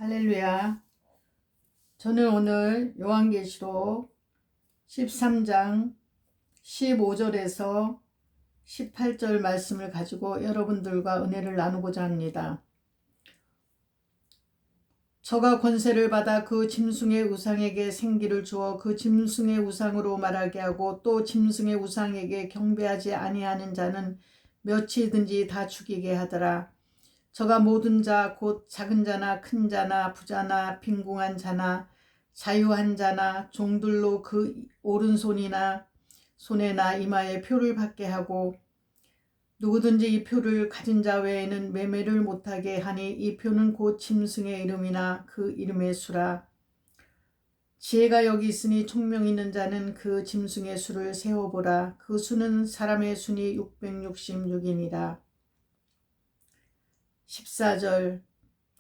할렐루야. 저는 오늘 요한계시록 13장 15절에서 18절 말씀을 가지고 여러분들과 은혜를 나누고자 합니다. 저가 권세를 받아 그 짐승의 우상에게 생기를 주어 그 짐승의 우상으로 말하게 하고 또 짐승의 우상에게 경배하지 아니하는 자는 몇이든지 다 죽이게 하더라. 저가 모든 자 곧 작은 자나 큰 자나 부자나 빈궁한 자나 자유한 자나 종들로 그 오른손이나 손에나 이마에 표를 받게 하고 누구든지 이 표를 가진 자 외에는 매매를 못하게 하니 이 표는 곧 짐승의 이름이나 그 이름의 수라. 지혜가 여기 있으니 총명 있는 자는 그 짐승의 수를 세어보라. 그 수는 사람의 수니 666이니라.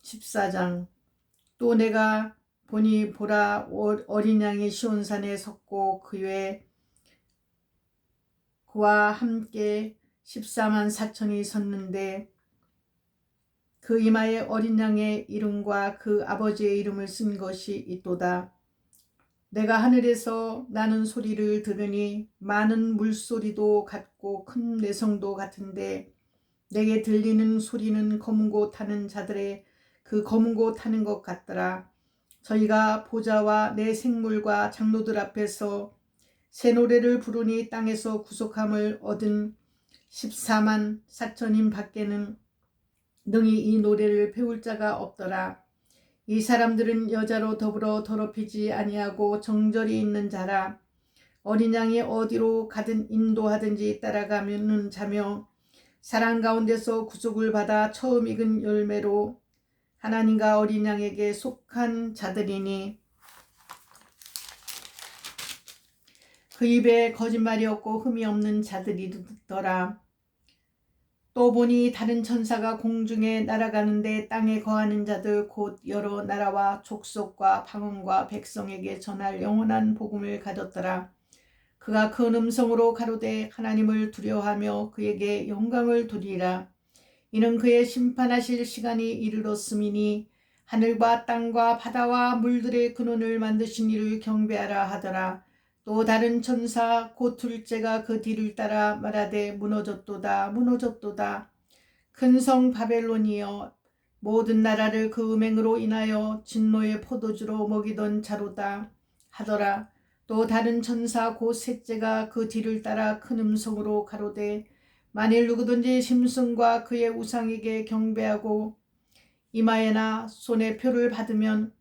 14장 또 내가 보니 보라 어린 양이 시온산에 섰고 그와 함께 14만 4천이 섰는데 그 이마에 어린 양의 이름과 그 아버지의 이름을 쓴 것이 있도다. 내가 하늘에서 나는 소리를 들으니 많은 물소리도 같고 큰 내성도 같은데 내게 들리는 소리는 검은 고 타는 자들의 그 검은 고 타는 것 같더라. 저희가 보좌와 내 생물과 장로들 앞에서 새 노래를 부르니 땅에서 구속함을 얻은 14만 4천인 밖에는 능히 이 노래를 배울 자가 없더라. 이 사람들은 여자로 더불어 더럽히지 아니하고 정절이 있는 자라. 어린 양이 어디로 가든 인도하든지 따라가는 자며 사랑 가운데서 구속을 받아 처음 익은 열매로 하나님과 어린 양에게 속한 자들이니 그 입에 거짓말이 없고 흠이 없는 자들이더라. 또 보니 다른 천사가 공중에 날아가는데 땅에 거하는 자들 곧 여러 나라와 족속과 방언과 백성에게 전할 영원한 복음을 가졌더라. 그가 큰 음성으로 가로되 하나님을 두려워하며 그에게 영광을 돌리라. 이는 그의 심판하실 시간이 이르렀음이니 하늘과 땅과 바다와 물들의 근원을 만드신 이를 경배하라 하더라. 또 다른 천사 곧 둘째가 그 뒤를 따라 말하되 무너졌도다 무너졌도다. 큰 성 바벨론이여 모든 나라를 그 음행으로 인하여 진노의 포도주로 먹이던 자로다 하더라. 또 다른 천사 곧 셋째가 그 뒤를 따라 큰 음성으로 가로되 만일 누구든지 짐승과 그의 우상에게 경배하고 이마에나 손에 표를 받으면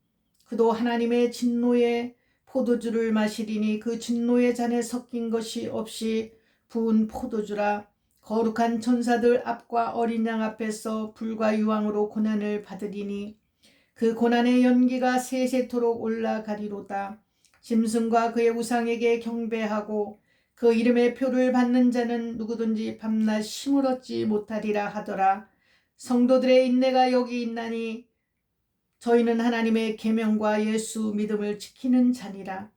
그도 하나님의 진노의 포도주를 마시리니 그 진노의 잔에 섞인 것이 없이 부은 포도주라. 거룩한 천사들 앞과 어린 양 앞에서 불과 유황으로 고난을 받으리니 그 고난의 연기가 세세토록 올라가리로다. 짐승과 그의 우상에게 경배하고 그 이름의 표를 받는 자는 누구든지 밤낮 쉼을 얻지 못하리라 하더라. 성도들의 인내가 여기 있나니 저희는 하나님의 계명과 예수 믿음을 지키는 자니라.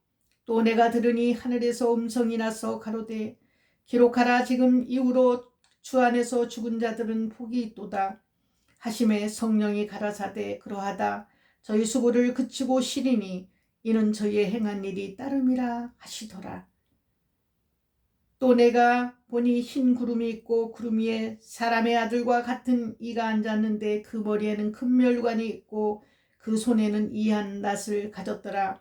또 내가 들으니 하늘에서 음성이 나서 가로되 기록하라. 지금 이후로 주 안에서 죽은 자들은 복이 있도다 하심에 성령이 가라사대 그러하다. 저희 수고를 그치고 쉬리니 이는 저희의 행한 일이 따름이라 하시더라. 또 내가 보니 흰 구름이 있고 구름 위에 사람의 아들과 같은 이가 앉았는데 그 머리에는 큰 멸관이 있고 그 손에는 이한 낫을 가졌더라.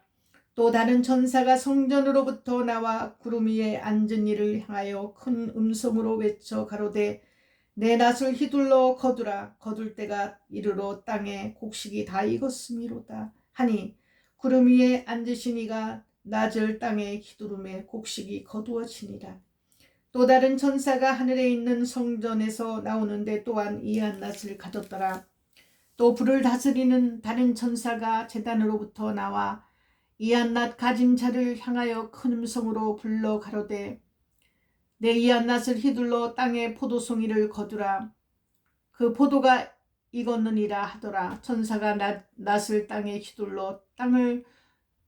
또 다른 천사가 성전으로부터 나와 구름 위에 앉은 이를 향하여 큰 음성으로 외쳐 가로되 내 낫을 휘둘러 거두라. 거둘 때가 이르러 땅에 곡식이 다 익었음이로다 하니 구름 위에 앉으신 이가 낫을 땅에 휘두름에 곡식이 거두어지니라. 또 다른 천사가 하늘에 있는 성전에서 나오는데 또한 이한 낫을 가졌더라. 또 불을 다스리는 다른 천사가 제단으로부터 나와 이한 낫 가진 자를 향하여 큰 음성으로 불러 가로되 내 이한 낫을 휘둘러 땅에 포도송이를 거두라. 그 포도가 익었느니라 하더라. 천사가 낫을 땅에 휘둘러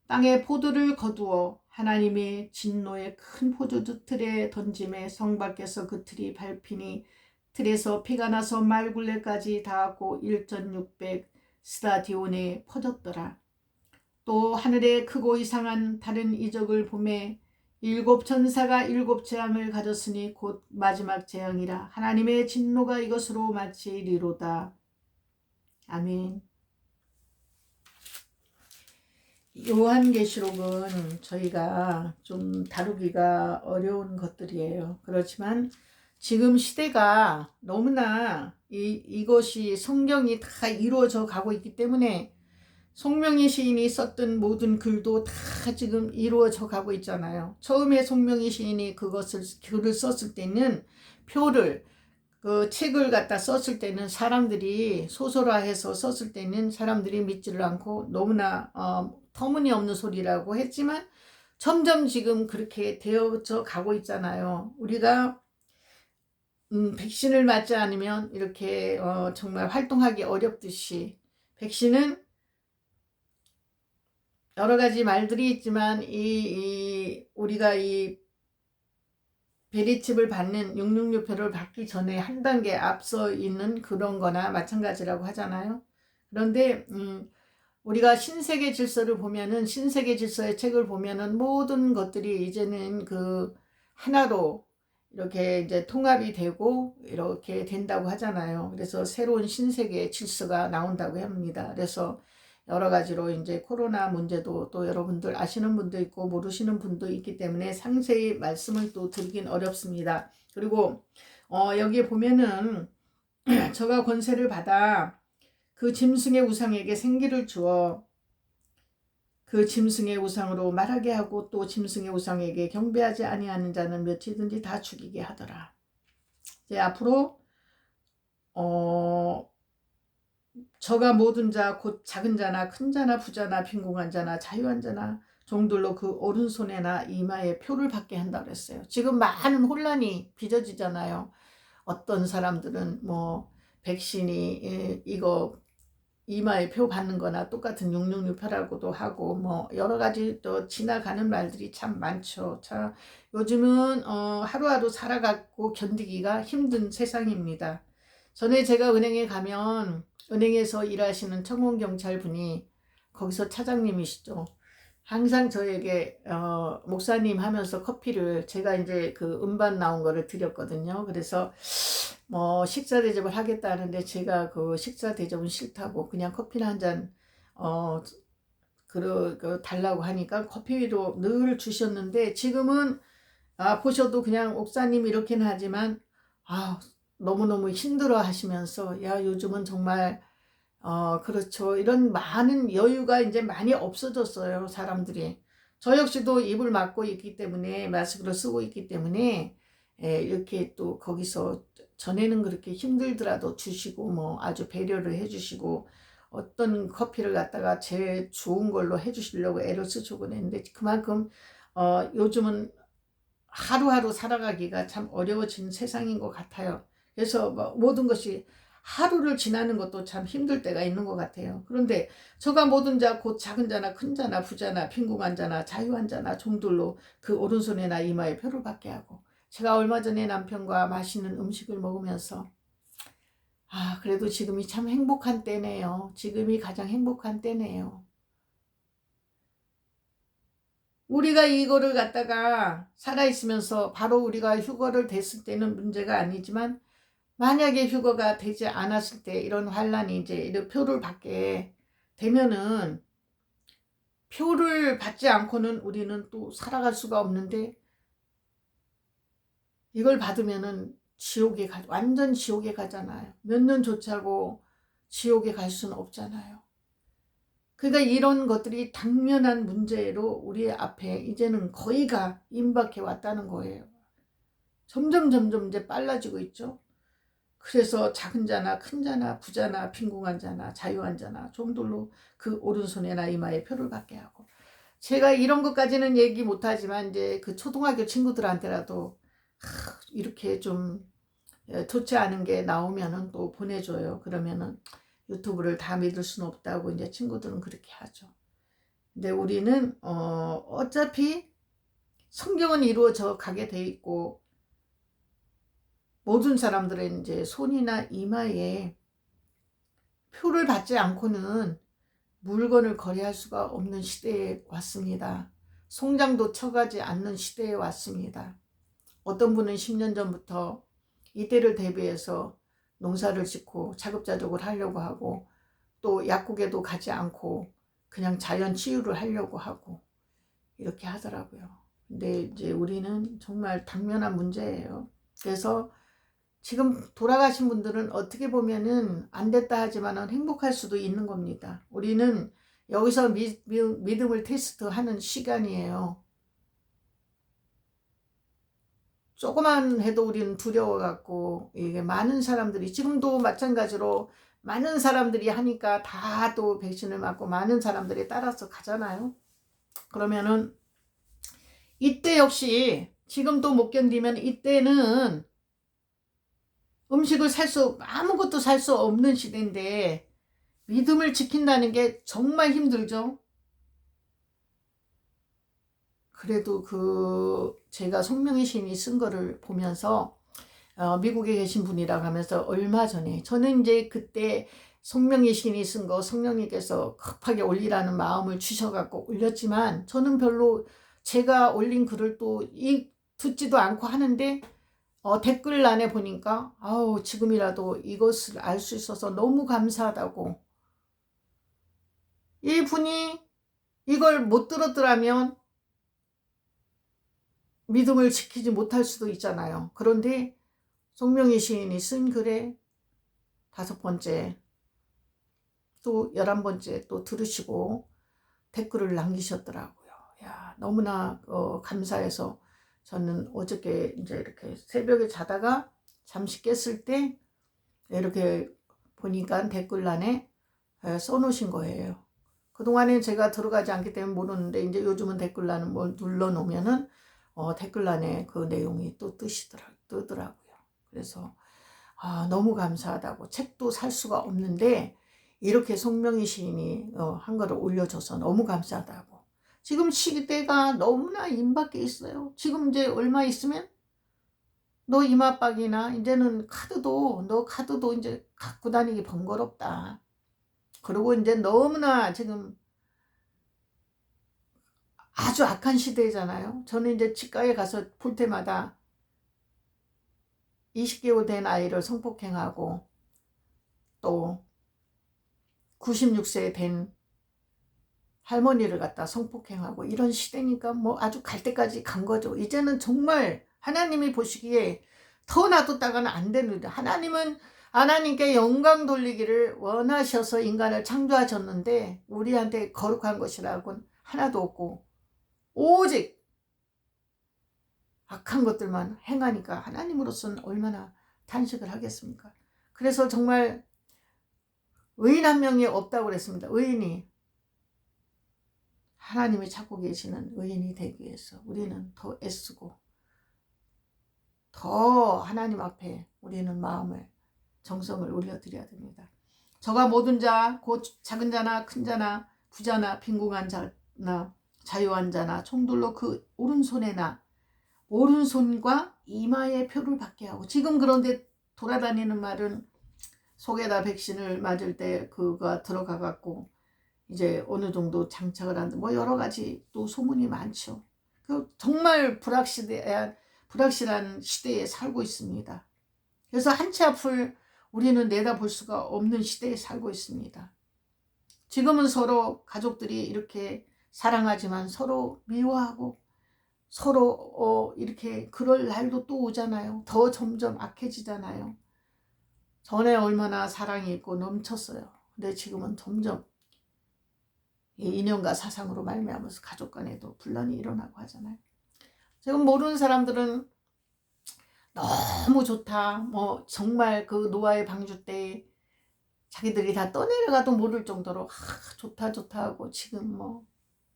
땅에 포도를 거두어 하나님의 진노의 큰 포도주 틀에 던짐에 성 밖에서 그 틀이 밟히니 틀에서 피가 나서 말굴레까지 닿았고 1,600 스타디온에 퍼졌더라. 또 하늘에 크고 이상한 다른 이적을 보매 일곱 천사가 일곱 재앙을 가졌으니 곧 마지막 재앙이라. 하나님의 진노가 이것으로 마치리로다. 아멘. 요한계시록은 저희가 좀 다루기가 어려운 것들이에요. 그렇지만 지금 시대가 너무나 이것이 성경이 다 이루어져 가고 있기 때문에 송명희 시인이 썼던 모든 글도 다 지금 이루어져 가고 있잖아요. 처음에 송명희 시인이 글을 썼을 때는 표를 그 책을 갖다 썼을 때는 사람들이 소설화해서 썼을 때는 사람들이 믿지를 않고 너무나 터무니없는 소리라고 했지만 점점 지금 그렇게 되어져 가고 있잖아요. 우리가 백신을 맞지 않으면 이렇게 정말 활동하기 어렵듯이 백신은 여러 가지 말들이 있지만 우리가 이 베리칩을 받는 666표를 받기 전에 한 단계 앞서 있는 그런 거나 마찬가지라고 하잖아요. 그런데 우리가 신세계 질서를 보면은 신세계 질서의 책을 보면은 모든 것들이 이제는 그 하나로 이렇게 이제 통합이 되고 이렇게 된다고 하잖아요. 그래서 새로운 신세계 질서가 나온다고 합니다. 그래서 여러 가지로 이제 코로나 문제도 또 여러분들 아시는 분도 있고 모르시는 분도 있기 때문에 상세히 말씀을 또 드리긴 어렵습니다. 그리고 여기에 보면은 저가 권세를 받아 그 짐승의 우상에게 생기를 주어 그 짐승의 우상으로 말하게 하고 또 짐승의 우상에게 경배하지 아니하는 자는 몇이든지 다 죽이게 하더라. 이제 앞으로 저가 모든 자 곧 작은 자나 큰 자나 부자나 빈궁한 자나 자유한 자나 종들로 그 오른손에나 이마에 표를 받게 한다 그랬어요. 지금 많은 혼란이 빚어지잖아요. 어떤 사람들은 뭐 백신이 이거 이마에 표 받는 거나 똑같은 666표라고도 하고 뭐 여러 가지 또 지나가는 말들이 참 많죠. 자, 요즘은 하루하루 살아가고 견디기가 힘든 세상입니다. 전에 제가 은행에 가면 은행에서 일하시는 청원경찰 분이 거기서 차장님이시죠. 항상 저에게 목사님 하면서 커피를 제가 이제 그 음반 나온 거를 드렸거든요. 그래서 뭐 식사 대접을 하겠다 하는데 제가 그 식사 대접은 싫다고 그냥 커피나 한 잔 달라고 하니까 커피도 늘 주셨는데 지금은 보셔도 그냥 목사님 이렇게는 하지만 너무너무 힘들어 하시면서 야 요즘은 정말 그렇죠. 이런 많은 여유가 이제 많이 없어졌어요. 사람들이. 저 역시도 입을 막고 있기 때문에 마스크를 쓰고 있기 때문에 이렇게 또 거기서 전에는 그렇게 힘들더라도 주시고 뭐 아주 배려를 해주시고 어떤 커피를 갖다가 제일 좋은 걸로 해주시려고 애를 쓰시고 했는데 그만큼 요즘은 하루하루 살아가기가 참 어려워진 세상인 것 같아요. 그래서 모든 것이 하루를 지나는 것도 참 힘들 때가 있는 것 같아요. 그런데 저가 모든 자 곧 작은 자나 큰 자나 부자나 빈궁한 자나 자유한 자나 종들로 그 오른손에나 이마에 표를 받게 하고 제가 얼마 전에 남편과 맛있는 음식을 먹으면서 그래도 지금이 참 행복한 때네요. 지금이 가장 행복한 때네요. 우리가 이거를 갖다가 살아있으면서 바로 우리가 휴거를 됐을 때는 문제가 아니지만 만약에 휴거가 되지 않았을 때 이런 환란이 이제 이런 표를 받게 되면은 표를 받지 않고는 우리는 또 살아갈 수가 없는데 이걸 받으면은 지옥에 완전 지옥에 가잖아요. 몇 년 좋자고 지옥에 갈 수는 없잖아요. 그러니까 이런 것들이 당면한 문제로 우리 앞에 이제는 거의가 임박해 왔다는 거예요. 점점 이제 빨라지고 있죠. 그래서 작은 자나 큰 자나 부자나 빈궁한 자나 자유한 자나 종들로 그 오른손에나 이마에 표를 받게 하고 제가 이런 것까지는 얘기 못하지만 이제 그 초등학교 친구들한테라도 이렇게 좀 좋지 않은 게 나오면은 또 보내줘요. 그러면은 유튜브를 다 믿을 수는 없다고 이제 친구들은 그렇게 하죠. 근데 우리는 어차피 성경은 이루어져 가게 돼 있고 모든 사람들의 이제 손이나 이마에 표를 받지 않고는 물건을 거래할 수가 없는 시대에 왔습니다. 송장도 쳐가지 않는 시대에 왔습니다. 어떤 분은 10년 전부터 이때를 대비해서 농사를 짓고 자급자족을 하려고 하고 또 약국에도 가지 않고 그냥 자연 치유를 하려고 하고 이렇게 하더라고요. 근데 이제 우리는 정말 당면한 문제예요. 그래서 지금 돌아가신 분들은 어떻게 보면은 안 됐다 하지만은 행복할 수도 있는 겁니다. 우리는 여기서 믿음을 테스트하는 시간이에요. 조그만 해도 우리는 두려워갖고 이게 많은 사람들이 지금도 마찬가지로 많은 사람들이 하니까 다 또 백신을 맞고 많은 사람들이 따라서 가잖아요. 그러면은 이때 역시 지금도 못 견디면 이때는 음식을 아무것도 살 수 없는 시대인데 믿음을 지킨다는 게 정말 힘들죠. 그래도 제가 송명희 시인이 쓴 거를 보면서 미국에 계신 분이라고 하면서 얼마 전에 저는 이제 그때 송명희 시인이 쓴 거 성령님께서 급하게 올리라는 마음을 주셔갖고 올렸지만 저는 별로 제가 올린 글을 또 듣지도 않고 하는데 댓글란에 보니까 아우 지금이라도 이것을 알 수 있어서 너무 감사하다고, 이분이 이걸 못 들었더라면 믿음을 지키지 못할 수도 있잖아요. 그런데 송명희 시인이 쓴 글에 5번째 또 11번째 또 들으시고 댓글을 남기셨더라고요. 야, 너무나 감사해서 저는 어저께 이제 이렇게 새벽에 자다가 잠시 깼을 때 이렇게 보니까 댓글란에 써놓으신 거예요. 그동안에 제가 들어가지 않기 때문에 모르는데 이제 요즘은 댓글란을 뭘 눌러놓으면은 댓글란에 그 내용이 또 뜨더라고요. 그래서 너무 감사하다고, 책도 살 수가 없는데 이렇게 송명희 시인이 한 거를 올려줘서 너무 감사하다고. 지금 시대가 너무나 임박해 있어요. 지금 이제 얼마 있으면 너 이마박이나 이제는 너 카드도 이제 갖고 다니기 번거롭다. 그리고 이제 너무나 지금 아주 악한 시대잖아요. 저는 이제 치과에 가서 볼 때마다 20개월 된 아이를 성폭행하고 또 96세 된 할머니를 갖다 성폭행하고 이런 시대니까 뭐 아주 갈 때까지 간 거죠. 이제는 정말 하나님이 보시기에 더 놔뒀다가는 안 되는데, 하나님께 영광 돌리기를 원하셔서 인간을 창조하셨는데 우리한테 거룩한 것이라고는 하나도 없고 오직 악한 것들만 행하니까 하나님으로서는 얼마나 탄식을 하겠습니까? 그래서 정말 의인 한 명이 없다고 그랬습니다. 의인이, 하나님이 찾고 계시는 의인이 되기 위해서 우리는 더 애쓰고 더 하나님 앞에 우리는 마음을, 정성을 올려드려야 됩니다. 저가 모든 자 곧 작은 자나 큰 자나 부자나 빈궁한 자나 자유한 자나 총들로 그 오른손과 이마에 표를 받게 하고, 지금 그런데 돌아다니는 말은 속에다 백신을 맞을 때 그가 들어가 갖고 이제 어느 정도 장착을 하는 뭐 여러 가지 또 소문이 많죠. 정말 불확실한 시대에 살고 있습니다. 그래서 한치 앞을 우리는 내다볼 수가 없는 시대에 살고 있습니다. 지금은 서로 가족들이 이렇게 사랑하지만 서로 미워하고 서로 이렇게 그럴 날도 또 오잖아요. 더 점점 악해지잖아요. 전에 얼마나 사랑이 있고 넘쳤어요. 근데 지금은 점점 인연과 사상으로 말미암아서 가족 간에도 분란이 일어나고 하잖아요. 지금 모르는 사람들은 너무 좋다, 뭐 정말 그 노아의 방주 때 자기들이 다 떠내려가도 모를 정도로 좋다 하고 지금 뭐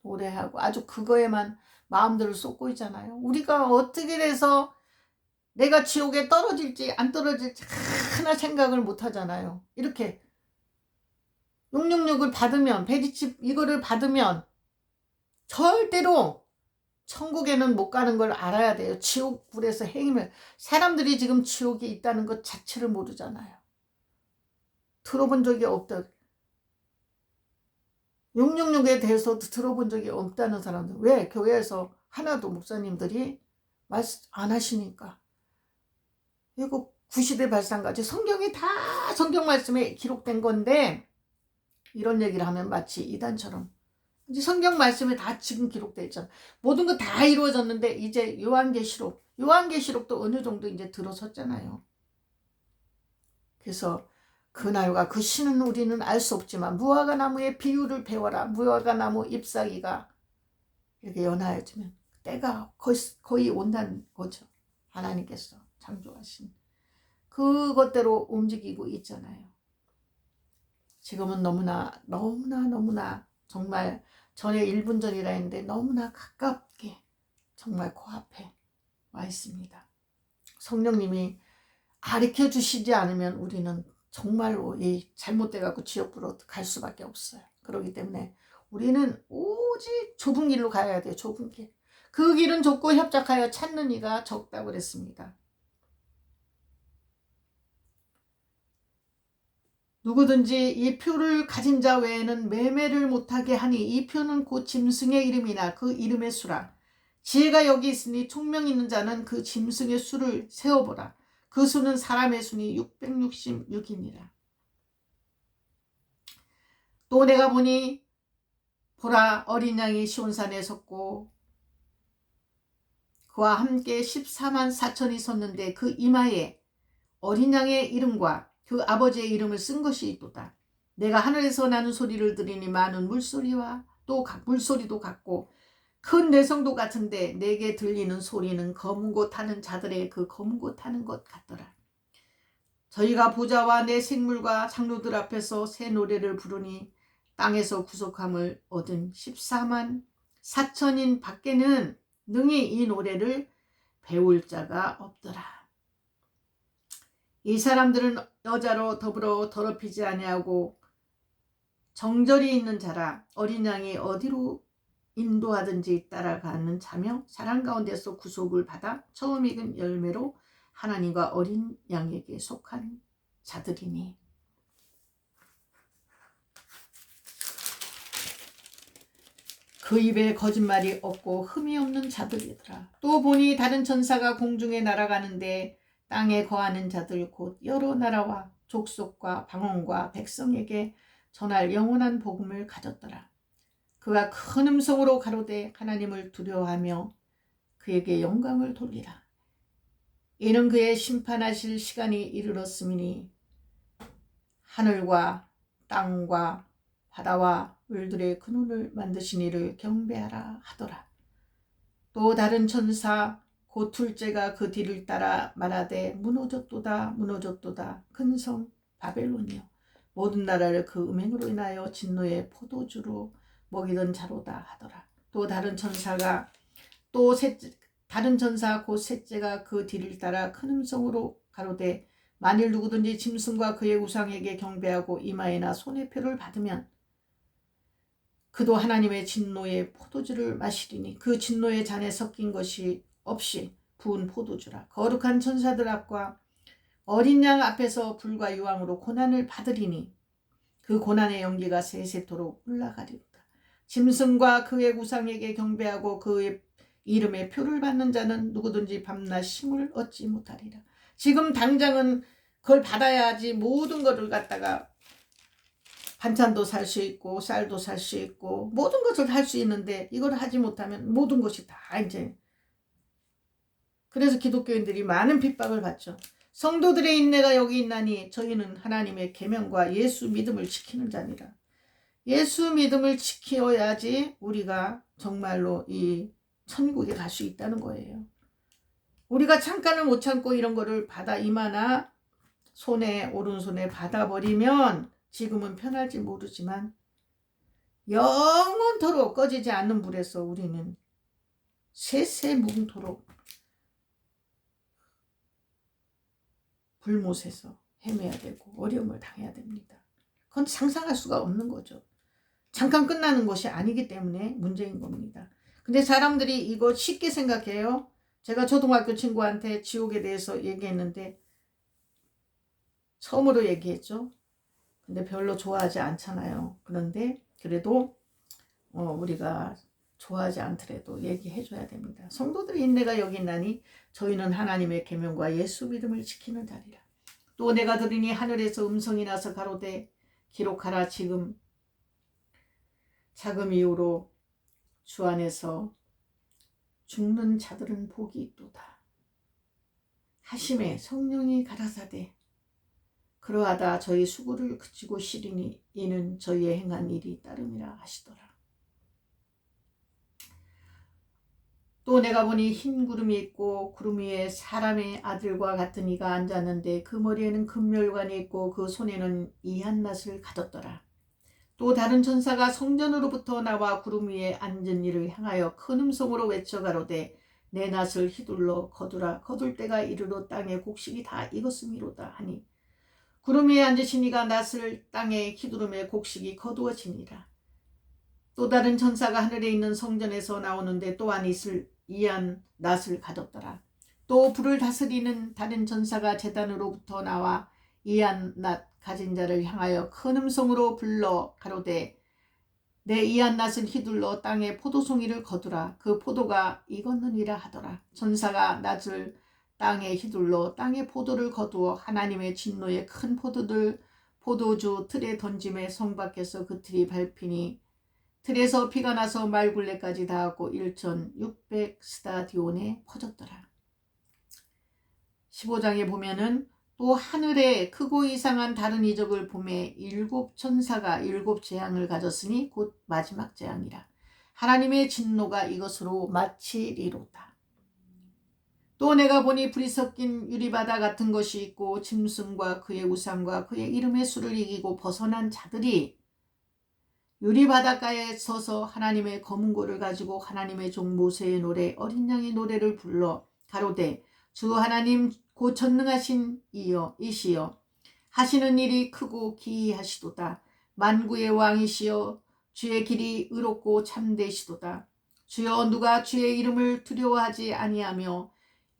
노래하고 아주 그거에만 마음들을 쏟고 있잖아요. 우리가 어떻게 돼서 내가 지옥에 떨어질지 안 떨어질지 하나 생각을 못 하잖아요. 이렇게 666을 받으면, 베리칩 이거를 받으면 절대로 천국에는 못 가는 걸 알아야 돼요. 지옥불에서 행위를, 사람들이 지금 지옥에 있다는 것 자체를 모르잖아요. 들어본 적이 없다. 666에 대해서도 들어본 적이 없다는 사람들. 왜? 교회에서 하나도 목사님들이 말씀 안 하시니까. 이거 구시대 발상까지 성경이 다 성경 말씀에 기록된 건데, 이런 얘기를 하면 마치 이단처럼 이제 성경 말씀에 다 지금 기록되어 있잖아. 모든 거 다 이루어졌는데 이제 요한계시록도 어느 정도 이제 들어섰잖아요. 그래서 그날과 그 시는 우리는 알 수 없지만 무화과 나무의 비유를 배워라. 무화과 나무 잎사귀가 이렇게 연하여지면 때가 거의 온다는 거죠. 하나님께서 창조하신 그것대로 움직이고 있잖아요. 지금은 너무나 정말 전에 1분 전이라 했는데 너무나 가깝게 정말 코앞에 와 있습니다. 성령님이 가르쳐 주시지 않으면 우리는 정말로 이 잘못돼 갖고 지옥으로 갈 수밖에 없어요. 그렇기 때문에 우리는 오직 좁은 길로 가야 돼요. 좁은 길. 그 길은 좁고 협착하여 찾는 이가 적다고 그랬습니다. 누구든지 이 표를 가진 자 외에는 매매를 못하게 하니 이 표는 곧 짐승의 이름이나 그 이름의 수라. 지혜가 여기 있으니 총명 있는 자는 그 짐승의 수를 세어보라. 그 수는 사람의 수니 666이니라. 또 내가 보니 보라 어린 양이 시온산에 섰고 그와 함께 14만 4천이 섰는데 그 이마에 어린 양의 이름과 그 아버지의 이름을 쓴 것이 있도다. 내가 하늘에서 나는 소리를 들으니 많은 물소리와 또 물소리도 같고 큰 내성도 같은데 내게 들리는 소리는 검은 곳 타는 자들의 그 검은 곳 타는 것 같더라. 저희가 보좌와 내 생물과 장로들 앞에서 새 노래를 부르니 땅에서 구속함을 얻은 14만 4천인 밖에는 능히 이 노래를 배울 자가 없더라. 이 사람들은 여자로 더불어 더럽히지 아니하고 정절이 있는 자라. 어린 양이 어디로 인도하든지 따라가는 자며 사랑 가운데서 구속을 받아 처음 익은 열매로 하나님과 어린 양에게 속한 자들이니. 그 입에 거짓말이 없고 흠이 없는 자들이더라. 또 보니 다른 천사가 공중에 날아가는데 땅에 거하는 자들 곧 여러 나라와 족속과 방언과 백성에게 전할 영원한 복음을 가졌더라. 그가 큰 음성으로 가로되 하나님을 두려워하며 그에게 영광을 돌리라. 이는 그의 심판하실 시간이 이르렀음이니 하늘과 땅과 바다와 물들의 근원을 만드신 이를 경배하라 하더라. 또 다른 천사 곧 둘째가 그 뒤를 따라 말하되 무너졌도다 무너졌도다 큰 성 바벨론이여 모든 나라를 그 음행으로 인하여 진노의 포도주로 먹이던 자로다 하더라. 또 다른 천사 곧 셋째가 그 뒤를 따라 큰 음성으로 가로되 만일 누구든지 짐승과 그의 우상에게 경배하고 이마에나 손에 표를 받으면 그도 하나님의 진노의 포도주를 마시리니 그 진노의 잔에 섞인 것이 없이 부은 포도주라. 거룩한 천사들 앞과 어린 양 앞에서 불과 유황으로 고난을 받으리니 그 고난의 연기가 세세토록 올라가리로다. 짐승과 그의 우상에게 경배하고 그의 이름의 표를 받는 자는 누구든지 밤낮 쉼을 얻지 못하리라. 지금 당장은 그걸 받아야지 모든 것을 갖다가 반찬도 살 수 있고 쌀도 살 수 있고 모든 것을 할 수 있는데 이걸 하지 못하면 모든 것이 다 이제. 그래서 기독교인들이 많은 핍박을 받죠. 성도들의 인내가 여기 있나니 저희는 하나님의 계명과 예수 믿음을 지키는 자니라. 예수 믿음을 지켜야지 우리가 정말로 이 천국에 갈 수 있다는 거예요. 우리가 잠깐을 못 참고 이런 거를 받아 이마나 손에 오른손에 받아버리면 지금은 편할지 모르지만 영원토록 꺼지지 않는 불에서 우리는 세세무궁토록 불못에서 헤매야 되고 어려움을 당해야 됩니다. 그건 상상할 수가 없는 거죠. 잠깐 끝나는 것이 아니기 때문에 문제인 겁니다. 근데 사람들이 이거 쉽게 생각해요. 제가 초등학교 친구한테 지옥에 대해서 얘기했는데 처음으로 얘기했죠. 근데 별로 좋아하지 않잖아요. 그런데 그래도 우리가 좋아하지 않더라도 얘기해 줘야 됩니다. 성도들의 인내가 여기 있나니 저희는 하나님의 계명과 예수 믿음을 지키는 자리라. 또 내가 들으니 하늘에서 음성이 나서 가로되 기록하라. 지금 자금 이후로 주 안에서 죽는 자들은 복이 있도다 하심에 성령이 가라사대 그러하다 저희 수고를 그치고 시리니 이는 저희의 행한 일이 따름이라 하시더라. 또 내가 보니 흰 구름이 있고 구름 위에 사람의 아들과 같은 이가 앉았는데 그 머리에는 금멸관이 있고 그 손에는 이한 낫을 가졌더라. 또 다른 천사가 성전으로부터 나와 구름 위에 앉은 이를 향하여 큰 음성으로 외쳐 가로되 내 낫을 휘둘러 거두라. 거둘 때가 이르러 땅의 곡식이 다 익었음이로다 하니 구름 위에 앉으신 이가 낫을 땅에 휘두르매 곡식이 거두어지니라. 또 다른 천사가 하늘에 있는 성전에서 나오는데 또한 이한 낫을 가졌더라. 또 불을 다스리는 다른 천사가 제단으로부터 나와 이한 낫 가진 자를 향하여 큰 음성으로 불러 가로되 내 이한 낫을 휘둘러 땅에 포도송이를 거두라. 그 포도가 익었느니라 하더라. 천사가 낫을 땅에 휘둘러 땅에 포도를 거두어 하나님의 진노의 큰 포도주 틀에 던짐에 성 밖에서 그 틀이 밟히니 틀에서 피가 나서 말굴레까지 닿았고 1600 스타디온에 퍼졌더라. 15장에 보면은 또 하늘에 크고 이상한 다른 이적을 보매 7 천사가 7 재앙을 가졌으니 곧 마지막 재앙이라. 하나님의 진노가 이것으로 마치리로다. 또 내가 보니 불이 섞인 유리바다 같은 것이 있고 짐승과 그의 우상과 그의 이름의 수를 이기고 벗어난 자들이 유리바닷가에 서서 하나님의 검은고를 가지고 하나님의 종 모세의 노래 어린 양의 노래를 불러 가로되 주 하나님 곧 전능하신 이시여 하시는 일이 크고 기이하시도다. 만구의 왕이시여 주의 길이 의롭고 참되시도다. 주여 누가 주의 이름을 두려워하지 아니하며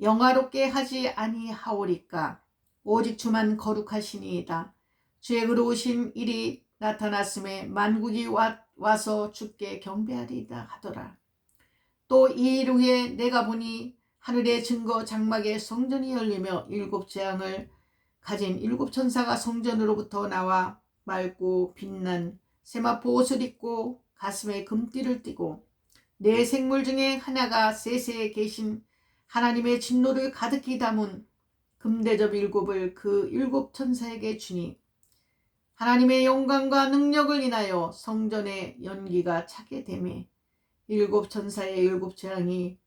영화롭게 하지 아니하오리까. 오직 주만 거룩하시니이다. 주의 의로우신 일이 나타났음에 만국이 와서 주께 경배하리이다 하더라. 또 이 일 후에 내가 보니 하늘의 증거 장막에 성전이 열리며 7 재앙을 가진 7 천사가 성전으로부터 나와 맑고 빛난 세마포 옷을 입고 가슴에 금띠를 띠고 네 생물 중에 하나가 세세에 계신 하나님의 진노를 가득히 담은 금대접 7을 그 7 천사에게 주니 하나님의 영광과 능력을 인하여 성전의 연기가 차게 되매 7 천사의 7 재앙이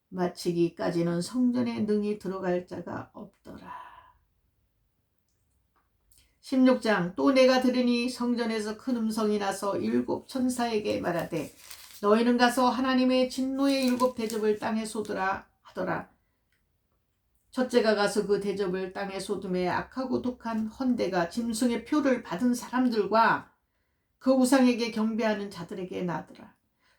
마치기까지는 성전에 능히 들어갈 자가 없더라. 16장 또 내가 들으니 성전에서 큰 음성이 나서 7 천사에게 말하되 너희는 가서 하나님의 진노의 7 대접을 땅에 쏟으라 하더라. 첫째가 가서 그 대접을 땅에 쏟음에 악하고 독한 헌대가 짐승의 표를 받은 사람들과 그 우상에게 경배하는 자들에게 나더라.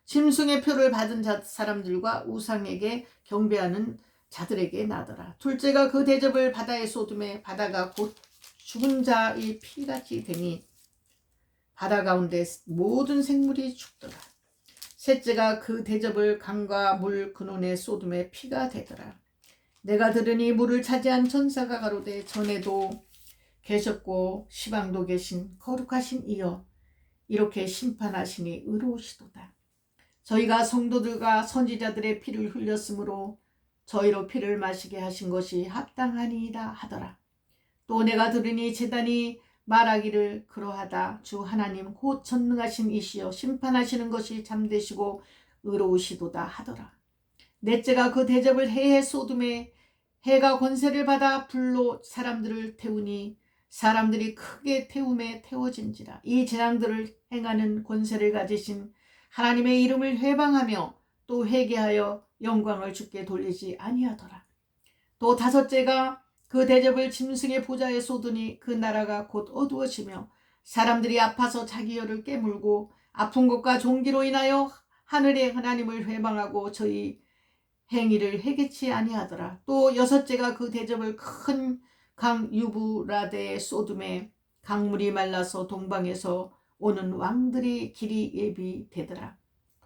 짐승의 표를 받은 사람들과 우상에게 경배하는 자들에게 나더라. 둘째가 그 대접을 바다에 쏟음에 바다가 곧 죽은 자의 피같이 되니 바다 가운데 모든 생물이 죽더라. 셋째가 그 대접을 강과 물 근원에 쏟음에 피가 되더라. 내가 들으니 물을 차지한 천사가 가로되 전에도 계셨고 시방도 계신 거룩하신 이여 이렇게 심판하시니 의로우시도다. 저희가 성도들과 선지자들의 피를 흘렸으므로 저희로 피를 마시게 하신 것이 합당하니이다 하더라. 또 내가 들으니 제단이 말하기를 그러하다. 주 하나님 곧 전능하신 이시여 심판하시는 것이 참되시고 의로우시도다 하더라. 넷째가 그 대접을 해에 쏟음에 해가 권세를 받아 불로 사람들을 태우니 사람들이 크게 태움에 태워진지라. 이 재앙들을 행하는 권세를 가지신 하나님의 이름을 회방하며 또 회개하여 영광을 주께 돌리지 아니하더라. 또 다섯째가 그 대접을 짐승의 보좌에 쏟으니 그 나라가 곧 어두워지며 사람들이 아파서 자기 혀를 깨물고 아픈 것과 종기로 인하여 하늘의 하나님을 회방하고 저희 행위를 회개치 아니하더라. 또 여섯째가 그 대접을 큰 강 유브라데에 쏟음에 강물이 말라서 동방에서 오는 왕들이 길이 예비되더라.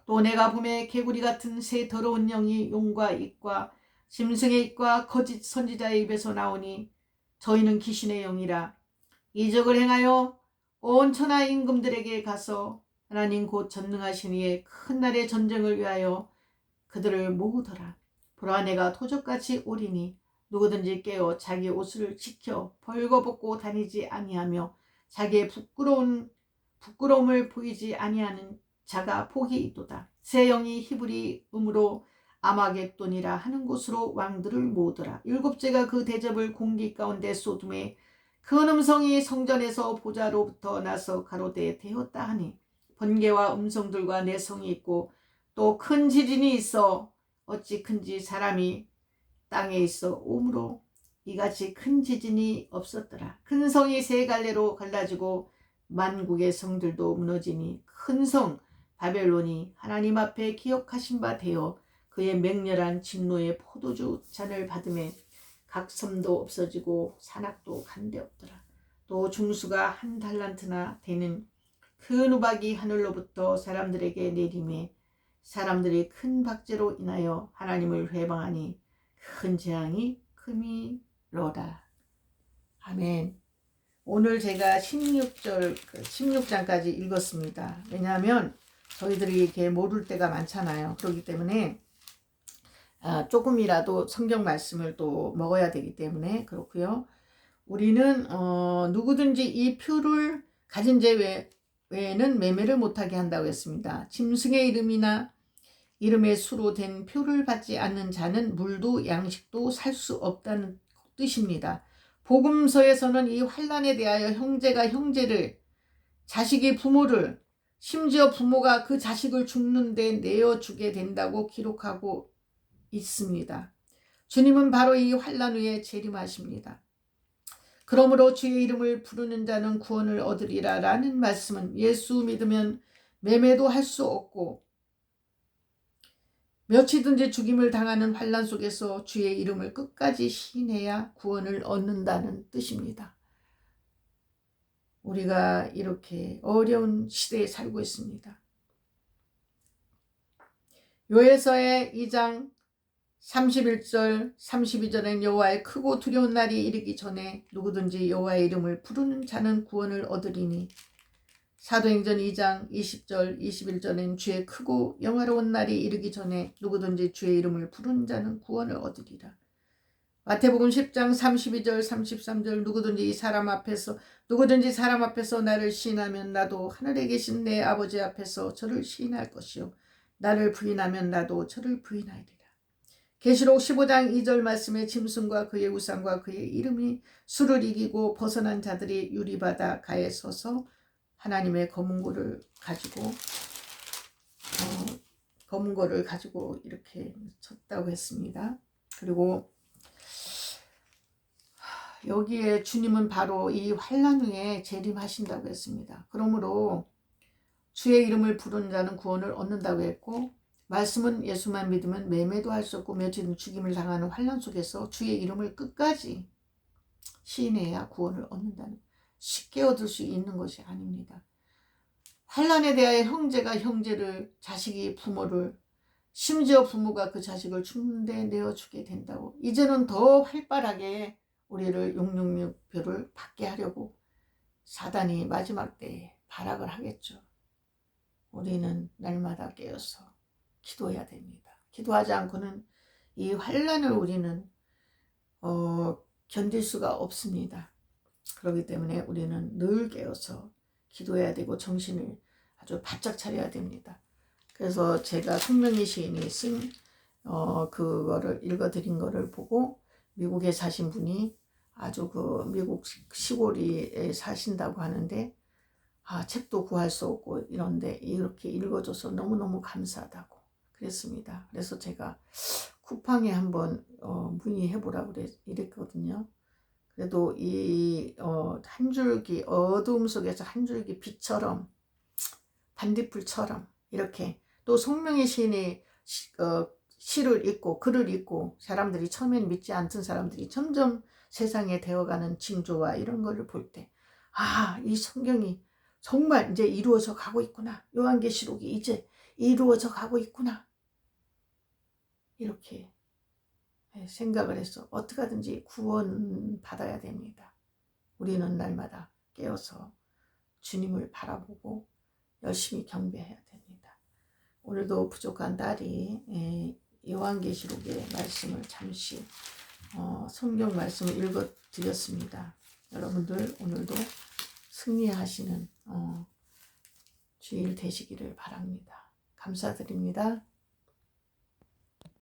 또 내가 봄에 개구리 같은 새 더러운 영이 용과 입과 짐승의 입과 거짓 선지자의 입에서 나오니 저희는 귀신의 영이라. 이적을 행하여 온 천하 임금들에게 가서 하나님 곧 전능하신 이의 큰 날의 전쟁을 위하여 그들을 모으더라. 보라, 내가 토적같이 오리니 누구든지 깨어 자기 옷을 지켜 벌거벗고 다니지 아니하며 자기의 부끄러움을 보이지 아니하는 자가 복이 있도다. 새 영이 히브리 음으로 아마겟돈이라 하는 곳으로 왕들을 모으더라. 일곱째가 그 대접을 공기 가운데 쏟음에 큰 음성이 성전에서 보좌로부터 나서 가로되 되었다 하니 번개와 음성들과 내성이 있고 또 큰 지진이 있어 어찌 큰지 사람이 땅에 있어 오므로 이같이 큰 지진이 없었더라. 큰 성이 세 갈래로 갈라지고 만국의 성들도 무너지니 큰 성 바벨론이 하나님 앞에 기억하신 바 되어 그의 맹렬한 진노의 포도주 잔을 받음에 각 섬도 없어지고 산악도 간데 없더라. 또 중수가 한 달란트나 되는 큰 우박이 하늘로부터 사람들에게 내림에 사람들이 큰 박제로 인하여 하나님을 회방하니 큰 재앙이 크미로다. 아멘. 오늘 제가 16장까지 읽었습니다. 왜냐하면 저희들이 이렇게 모를 때가 많잖아요. 그렇기 때문에 조금이라도 성경 말씀을 또 먹어야 되기 때문에 그렇고요. 우리는 누구든지 이 표를 가진 자 외에는 매매를 못하게 한다고 했습니다. 짐승의 이름이나 이름의 수로 된 표를 받지 않는 자는 물도 양식도 살 수 없다는 뜻입니다. 복음서에서는 이 환난에 대하여 형제가 형제를, 자식이 부모를, 심지어 부모가 그 자식을 죽는데 내어주게 된다고 기록하고 있습니다. 주님은 바로 이 환난 후에 재림하십니다. 그러므로 주의 이름을 부르는 자는 구원을 얻으리라 라는 말씀은 예수 믿으면 매매도 할 수 없고 며칠든지 죽임을 당하는 환난 속에서 주의 이름을 끝까지 시인해야 구원을 얻는다는 뜻입니다. 우리가 이렇게 어려운 시대에 살고 있습니다. 요에서의 2장 31절 32절엔 여호와의 크고 두려운 날이 이르기 전에 누구든지 여호와의 이름을 부르는 자는 구원을 얻으리니, 사도행전 2장 20절 21절엔 주의 크고 영화로운 날이 이르기 전에 누구든지 주의 이름을 부르는 자는 구원을 얻으리라. 마태복음 10장 32절 33절 누구든지 사람 앞에서 나를 시인하면 나도 하늘에 계신 내 아버지 앞에서 저를 시인할 것이요 나를 부인하면 나도 저를 부인하리라. 계시록 15장 2절 말씀에 짐승과 그의 우상과 그의 이름이 수를 이기고 벗어난 자들이 유리바다 가에 서서 하나님의 검은 거를 가지고 이렇게 쳤다고 했습니다. 그리고 여기에 주님은 바로 이 환난 후에 재림하신다고 했습니다. 그러므로 주의 이름을 부르는 자는 구원을 얻는다고 했고, 말씀은 예수만 믿으면 매매도 할 수 없고 며칠은 죽임을 당하는 환난 속에서 주의 이름을 끝까지 시인해야 구원을 얻는다는, 쉽게 얻을 수 있는 것이 아닙니다. 환난에 대하여 형제가 형제를, 자식이 부모를, 심지어 부모가 그 자식을 죽는데 내어주게 된다고. 이제는 더 활발하게 우리를 666표를 받게 하려고 사단이 마지막 때에 발악을 하겠죠. 우리는 날마다 깨어서 기도해야 됩니다. 기도하지 않고는 이 환난을 우리는 견딜 수가 없습니다. 그렇기 때문에 우리는 늘 깨어서 기도해야 되고 정신을 아주 바짝 차려야 됩니다. 그래서 제가 송명희 시인이 쓴 그거를 읽어드린 거를 보고 미국에 사신 분이 아주 그 미국 시골에 사신다고 하는데 책도 구할 수 없고 이런데 이렇게 읽어줘서 너무너무 감사하다고 그랬습니다. 그래서 제가 쿠팡에 한번 문의해보라고 이랬거든요. 그래도 이 한 줄기 어두움 속에서 한 줄기 빛처럼 반딧불처럼 이렇게 또 송명희 시인이 시를 읽고 글을 읽고 사람들이 처음엔 믿지 않던 사람들이 점점 세상에 되어가는 징조와 이런 거를 볼 때 이 성경이 정말 이제 이루어져 가고 있구나. 요한계시록이 이제 이루어져 가고 있구나. 이렇게 생각을 해서 어떻게 하든지 구원 받아야 됩니다. 우리는 날마다 깨어서 주님을 바라보고 열심히 경배해야 됩니다. 오늘도 부족한 딸이 요한계시록의 말씀을 잠시 성경 말씀을 읽어 드렸습니다. 여러분들 오늘도 승리하시는 주일 되시기를 바랍니다. 감사드립니다.